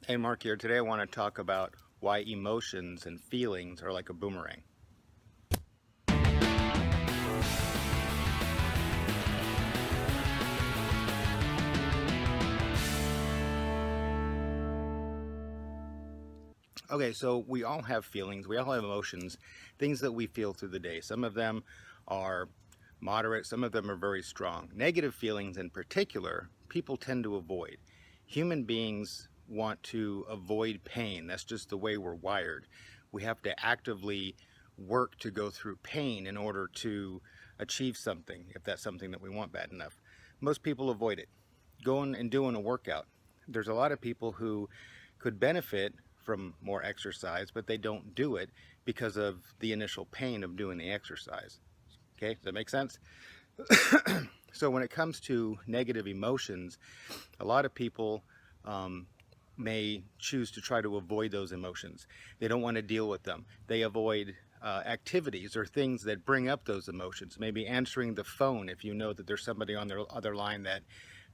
Hey, Mark here. Today I want to talk about why emotions and feelings are like a boomerang. Okay, so we all have feelings, we all have emotions, things that we feel through the day. Some of them are moderate, some of them are very strong. Negative feelings in particular, people tend to avoid. Human beings want to avoid pain. That's just the way we're wired. We have to actively work to go through pain in order to achieve something, if that's something that we want bad enough. Most people avoid it. Going and doing a workout. There's a lot of people who could benefit from more exercise, but they don't do it because of the initial pain of doing the exercise. Okay, does that make sense? So when it comes to negative emotions, a lot of people may choose to try to avoid those emotions. They don't want to deal with them. They avoid activities or things that bring up those emotions. Maybe answering the phone if you know that there's somebody on the other line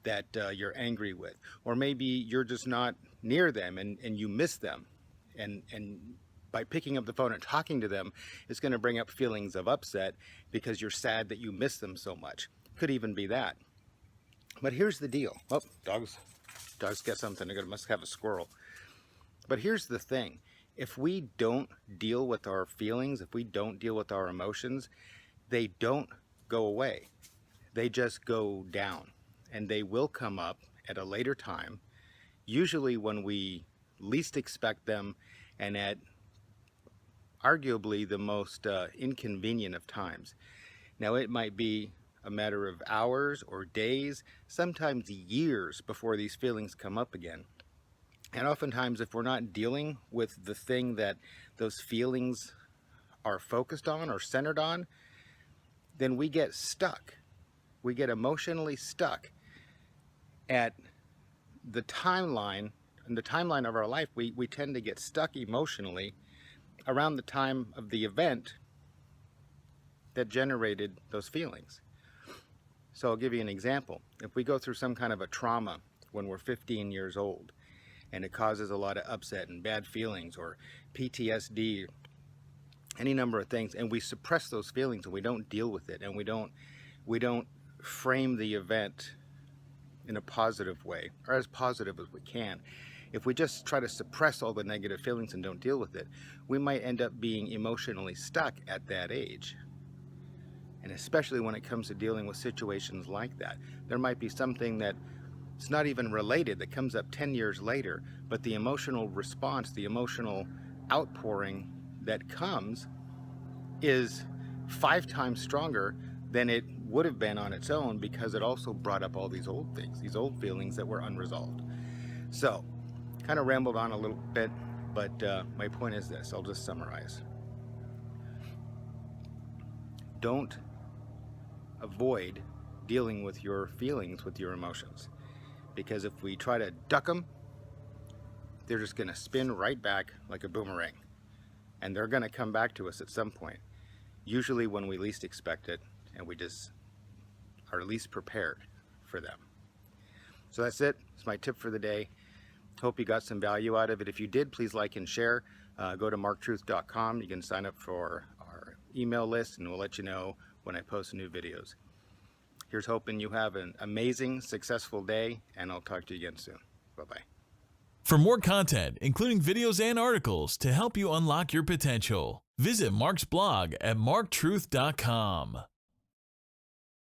that you're angry with, or maybe you're just not near them and you miss them, and by picking up the phone and talking to them, it's going to bring up feelings of upset because you're sad that you miss them so much. Could even be that. But here's the deal. Oh, dogs get something. They must have a squirrel. But here's the thing. If we don't deal with our feelings, if we don't deal with our emotions, they don't go away. They just go down. And they will come up at a later time, usually when we least expect them and at arguably the most inconvenient of times. Now, it might be a matter of hours or days, sometimes years before these feelings come up again. And oftentimes, if we're not dealing with the thing that those feelings are focused on or centered on, then we get stuck. We get emotionally stuck at the timeline, in the timeline of our life. We tend to get stuck emotionally around the time of the event that generated those feelings. So I'll give you an example. If we go through some kind of a trauma when we're 15 years old and it causes a lot of upset and bad feelings, or PTSD, any number of things, and we suppress those feelings and we don't deal with it, and we don't frame the event in a positive way, or as positive as we can. If we just try to suppress all the negative feelings and don't deal with it, we might end up being emotionally stuck at that age. And especially when it comes to dealing with situations like that, there might be something that it's not even related that comes up 10 years later, but the emotional response, the emotional outpouring that comes is 5 times stronger than it would have been on its own, because it also brought up all these old things, these old feelings that were unresolved. So, kind of rambled on a little bit, but my point is this. I'll just summarize. Don't avoid dealing with your feelings, with your emotions, because if we try to duck them, they're just going to spin right back like a boomerang, and they're going to come back to us at some point, usually when we least expect it, and we just are least prepared for them. So that's it. It's my tip for the day. Hope you got some value out of it. If you did, please like and share. Go to marktruth.com. You can sign up for our email list, and we'll let you know when I post new videos. Here's hoping you have an amazing, successful day, and I'll talk to you again soon. Bye-bye. For more content, including videos and articles to help you unlock your potential, visit Mark's blog at marktruth.com.